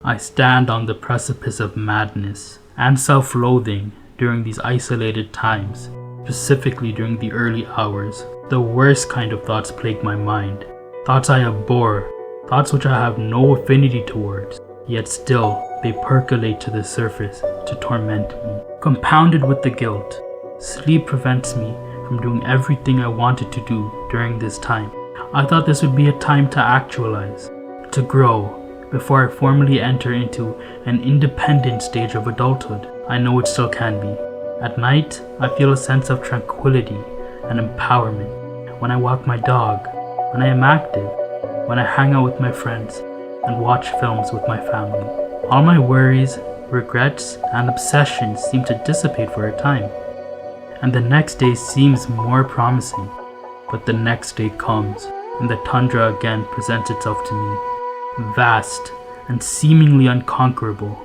I stand on the precipice of madness and self-loathing during these isolated times, specifically during the early hours. The worst kind of thoughts plague my mind. Thoughts I abhor, thoughts which I have no affinity towards, yet still they percolate to the surface to torment me. Compounded with the guilt, sleep prevents me from doing everything I wanted to do during this time. I thought this would be a time to actualize, to grow, before I formally enter into an independent stage of adulthood. I know it still can be. At night, I feel a sense of tranquility and empowerment when I walk my dog, when I am active, when I hang out with my friends and watch films with my family. All my worries, regrets, and obsessions seem to dissipate for a time, and the next day seems more promising. But the next day comes, and the tundra again presents itself to me, vast and seemingly unconquerable,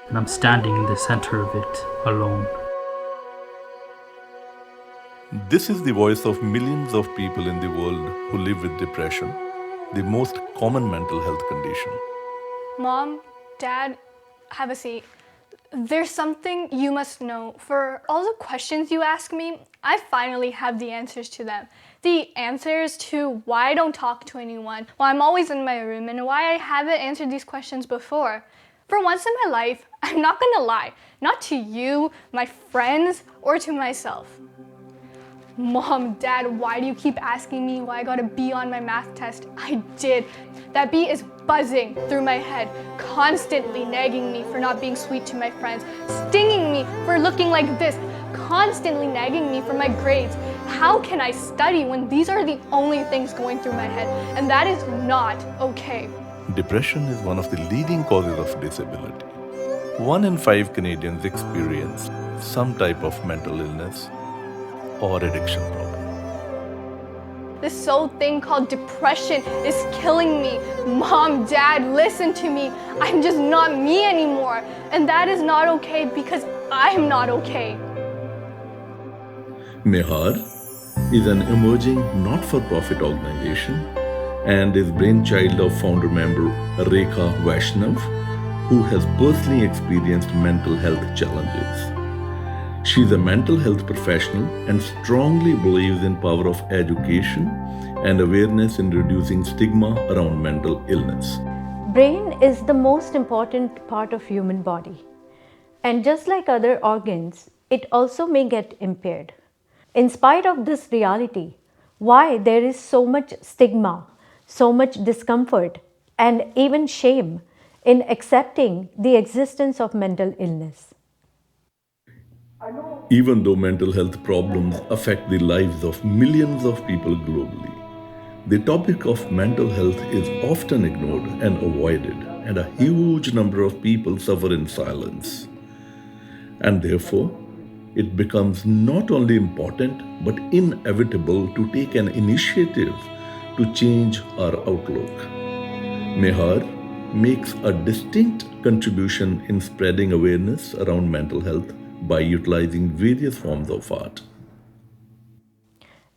and I'm standing in the center of it, alone. This is the voice of millions of people in the world who live with depression, the most common mental health condition. Mom, Dad, have a seat. There's something you must know. For all the questions you ask me, I finally have the answers to them. The answers to why I don't talk to anyone, why I'm always in my room, and why I haven't answered these questions before. For once in my life, I'm not gonna lie, not to you, my friends, or to myself. Mom, Dad, why do you keep asking me why I got a B on my math test? I did. That B is buzzing through my head, constantly nagging me for not being sweet to my friends, stinging me for looking like this, constantly nagging me for my grades. How can I study when these are the only things going through my head? And that is not okay. Depression is one of the leading causes of disability. 1 in 5 Canadians experience some type of mental illness or addiction problem. This soul thing called depression is killing me. Mom, Dad, listen to me. I'm just not me anymore. And that is not okay because I'm not okay. MEHAR is an emerging not-for-profit organization and is brainchild of founder member Rekha Vaishnav, who has personally experienced mental health challenges. She is a mental health professional and strongly believes in power of education and awareness in reducing stigma around mental illness. Brain is the most important part of human body. And just like other organs, it also may get impaired. In spite of this reality, why there is so much stigma, so much discomfort, and even shame in accepting the existence of mental illness. Even though mental health problems affect the lives of millions of people globally, the topic of mental health is often ignored and avoided, and a huge number of people suffer in silence. And therefore, it becomes not only important but inevitable to take an initiative to change our outlook. MEHAR makes a distinct contribution in spreading awareness around mental health by utilizing various forms of art.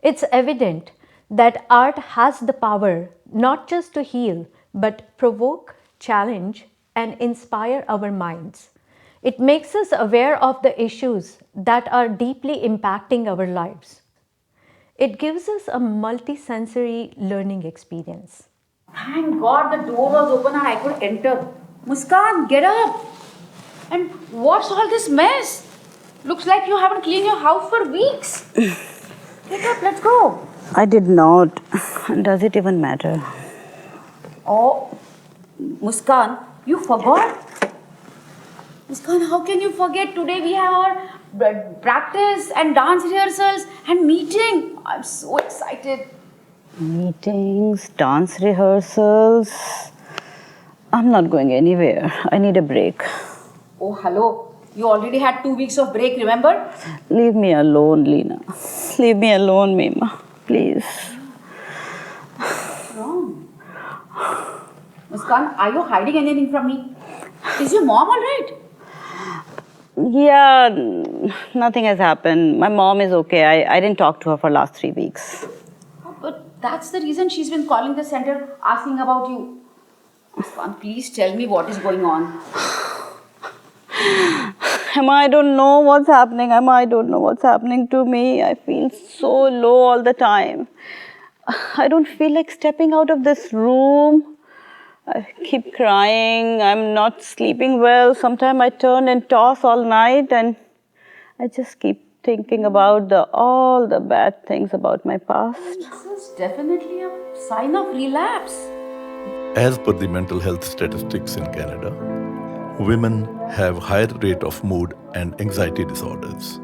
It's evident that art has the power not just to heal, but provoke, challenge, and inspire our minds. It makes us aware of the issues that are deeply impacting our lives. It gives us a multi-sensory learning experience. Thank God the door was open and I could enter. Muskan, get up! And what's all this mess? Looks like you haven't cleaned your house for weeks. Get up, let's go. I did not. Does it even matter? Oh, Muskan, you forgot? Muskan, how can you forget? Today we have our practice and dance rehearsals and meeting. I'm so excited. Meetings, dance rehearsals. I'm not going anywhere. I need a break. Oh, hello. You already had 2 weeks of break, remember? Leave me alone, Leena. Leave me alone, Mima. Please. Wrong. Muskan, are you hiding anything from me? Is your mom alright? Yeah, nothing has happened. My mom is okay. I didn't talk to her for last 3 weeks. Oh, but that's the reason she's been calling the center asking about you. Muskan, please tell me what is going on. Emma, I don't know what's happening. Emma, I don't know what's happening to me. I feel so low all the time. I don't feel like stepping out of this room. I keep crying. I'm not sleeping well. Sometimes I turn and toss all night, and I just keep thinking about all the bad things about my past. This is definitely a sign of relapse. As per the mental health statistics in Canada, women have higher rate of mood and anxiety disorders.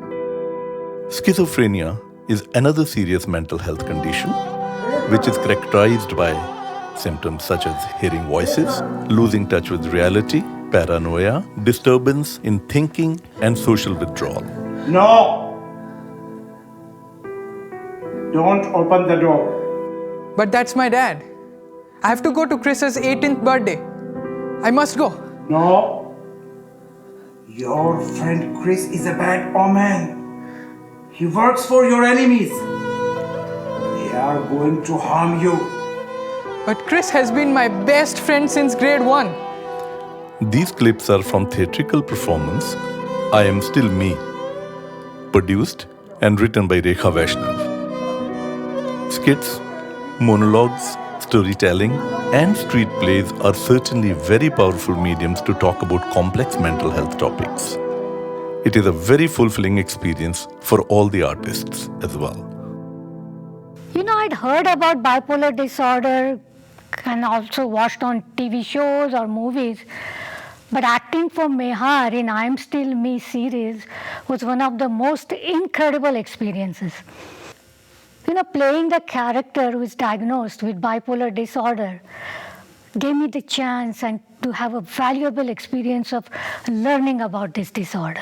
Schizophrenia is another serious mental health condition which is characterized by symptoms such as hearing voices, losing touch with reality, paranoia, disturbance in thinking, and social withdrawal. No! Don't open the door. But that's my dad. I have to go to Chris's 18th birthday. I must go. No. Your friend Chris is a bad omen. He works for your enemies. They are going to harm you. But Chris has been my best friend since grade 1. These clips are from theatrical performance I Am Still Me, produced and written by Rekha Vaishnav. Skits, monologues, storytelling, and street plays are certainly very powerful mediums to talk about complex mental health topics. It is a very fulfilling experience for all the artists as well. You know, I'd heard about bipolar disorder and also watched on TV shows or movies. But acting for MEHAR in I Am Still Me series was one of the most incredible experiences. You know, playing the character who is diagnosed with bipolar disorder gave me the chance and to have a valuable experience of learning about this disorder.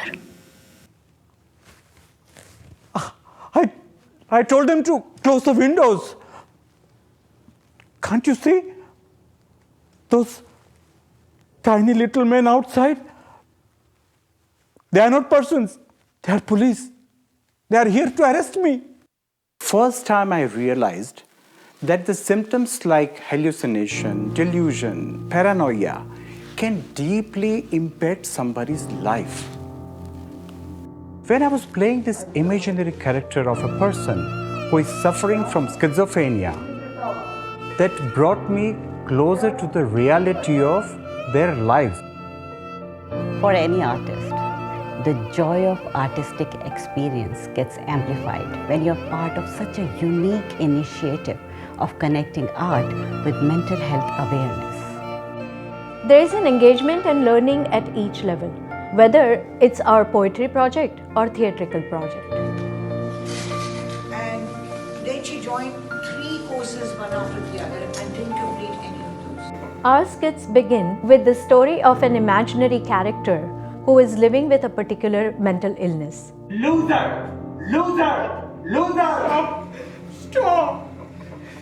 I told him to close the windows. Can't you see? Those tiny little men outside. They are not persons. They are police. They are here to arrest me. First time I realized that the symptoms like hallucination, delusion, paranoia can deeply impact somebody's life. When I was playing this imaginary character of a person who is suffering from schizophrenia, that brought me closer to the reality of their lives. For any artist, the joy of artistic experience gets amplified when you're part of such a unique initiative of connecting art with mental health awareness. There is an engagement and learning at each level, whether it's our poetry project or theatrical project. And then she joined 3 courses one after the other and didn't complete any of those. Our skits begin with the story of an imaginary character who is living with a particular mental illness. Loser! Loser! Loser! Stop!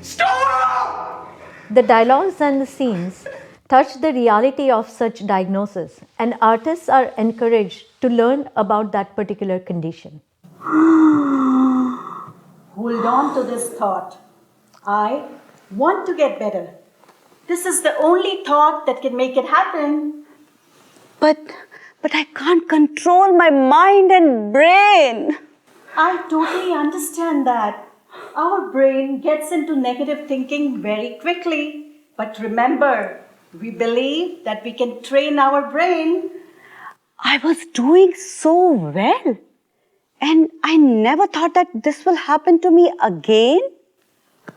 Stop! The dialogues and the scenes touch the reality of such diagnosis, and artists are encouraged to learn about that particular condition. Hold on to this thought. I want to get better. This is the only thought that can make it happen. But I can't control my mind and brain. I totally understand that. Our brain gets into negative thinking very quickly. But remember, we believe that we can train our brain. I was doing so well. And I never thought that this will happen to me again.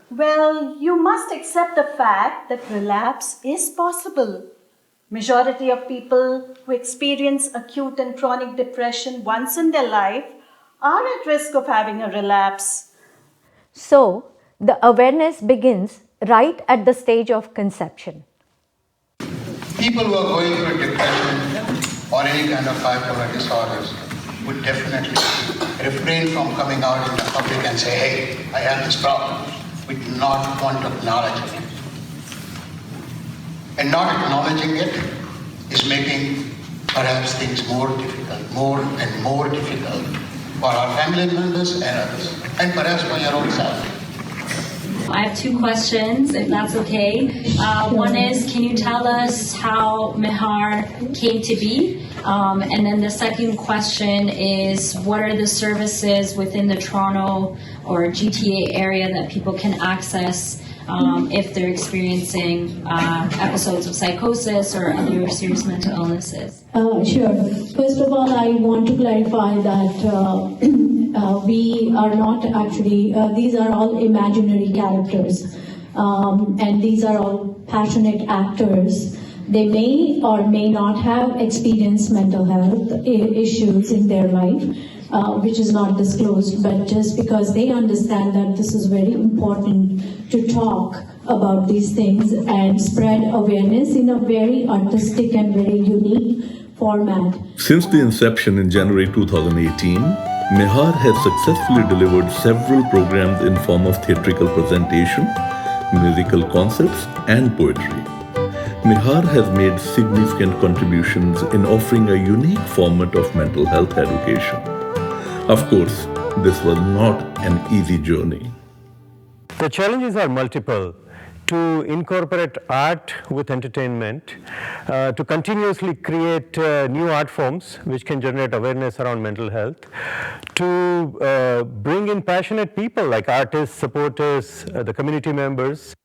Well, you must accept the fact that relapse is possible. Majority of people who experience acute and chronic depression once in their life are at risk of having a relapse. So, the awareness begins right at the stage of conception. People who are going through depression or any kind of bipolar disorders would definitely refrain from coming out in the public and say, hey, I have this problem. We do not want to acknowledge it. And not acknowledging it is making perhaps things more difficult, more and more difficult for our family members and others, and perhaps for your own self. I have two questions, if that's okay. One is, can you tell us how MEHAR came to be? And then the second question is, what are the services within the Toronto or GTA area that people can access if they're experiencing episodes of psychosis or other serious mental illnesses? Sure. First of all, I want to clarify that we are not actually, these are all imaginary characters, and these are all passionate actors. They may or may not have experienced mental health issues in their life, which is not disclosed, but just because they understand that this is very important to talk about these things and spread awareness in a very artistic and very unique format. Since the inception in January 2018, MEHAR has successfully delivered several programs in form of theatrical presentation, musical concerts, and poetry. MEHAR has made significant contributions in offering a unique format of mental health education. Of course, this was not an easy journey. The challenges are multiple. To incorporate art with entertainment, to continuously create new art forms which can generate awareness around mental health, to bring in passionate people like artists, supporters, the community members,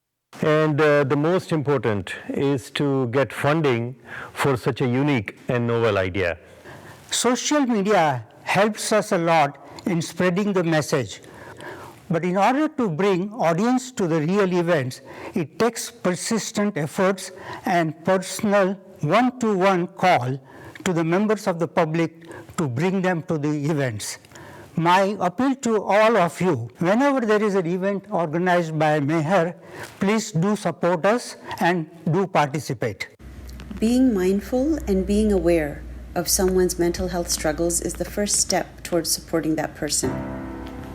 and the most important is to get funding for such a unique and novel idea. Social media helps us a lot in spreading the message. But in order to bring audience to the real events, it takes persistent efforts and personal one-to-one call to the members of the public to bring them to the events. My appeal to all of you, whenever there is an event organized by MEHAR, please do support us and do participate. Being mindful and being aware of someone's mental health struggles is the first step towards supporting that person.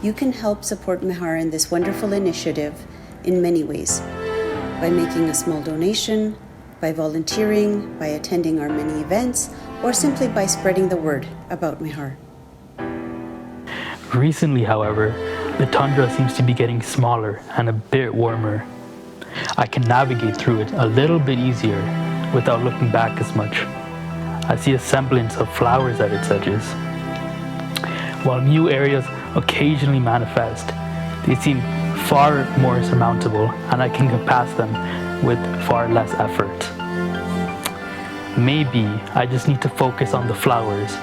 You can help support MEHAR in this wonderful initiative in many ways. By making a small donation, by volunteering, by attending our many events, or simply by spreading the word about MEHAR. Recently, however, the tundra seems to be getting smaller and a bit warmer. I can navigate through it a little bit easier without looking back as much. I see a semblance of flowers at its edges. While new areas occasionally manifest, they seem far more surmountable and I can get past them with far less effort. Maybe I just need to focus on the flowers,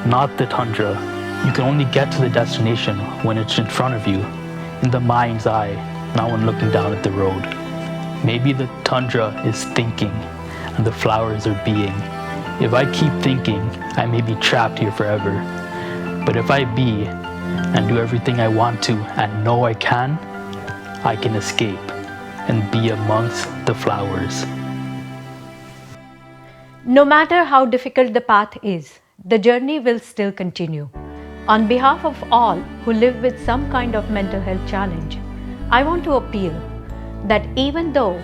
not the tundra. You can only get to the destination when it's in front of you, in the mind's eye, not when looking down at the road. Maybe the tundra is thinking and the flowers are being. If I keep thinking, I may be trapped here forever. But if I be and do everything I want to and know I can escape and be amongst the flowers. No matter how difficult the path is, the journey will still continue. On behalf of all who live with some kind of mental health challenge, I want to appeal that even though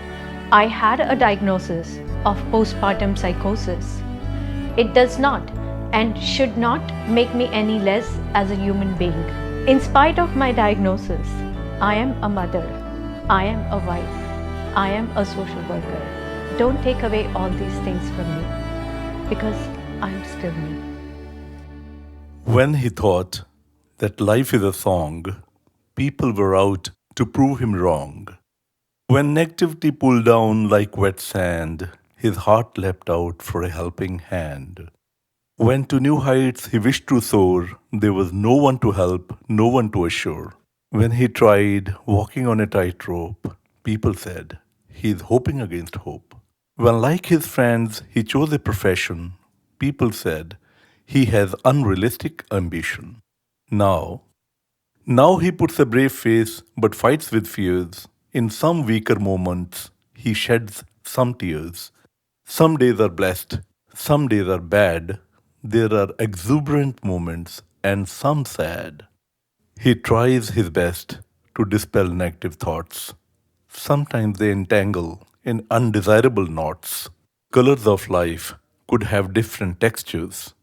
I had a diagnosis of postpartum psychosis, it does not and should not make me any less as a human being. In spite of my diagnosis, I am a mother, I am a wife, I am a social worker. Don't take away all these things from me, because I am still me. When he thought that life is a song, people were out to prove him wrong. When negativity pulled down like wet sand, his heart leapt out for a helping hand. When to new heights he wished to soar, there was no one to help, no one to assure. When he tried walking on a tightrope, people said, he is hoping against hope. When like his friends he chose a profession, people said, he has unrealistic ambition. Now he puts a brave face but fights with fears. In some weaker moments, he sheds some tears. Some days are blessed, some days are bad. There are exuberant moments and some sad. He tries his best to dispel negative thoughts. Sometimes they entangle in undesirable knots. Colors of life could have different textures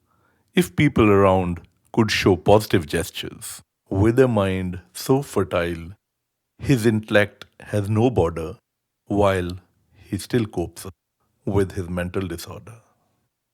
if people around could show positive gestures. With a mind so fertile, His intellect has no border while he still copes with his mental disorder.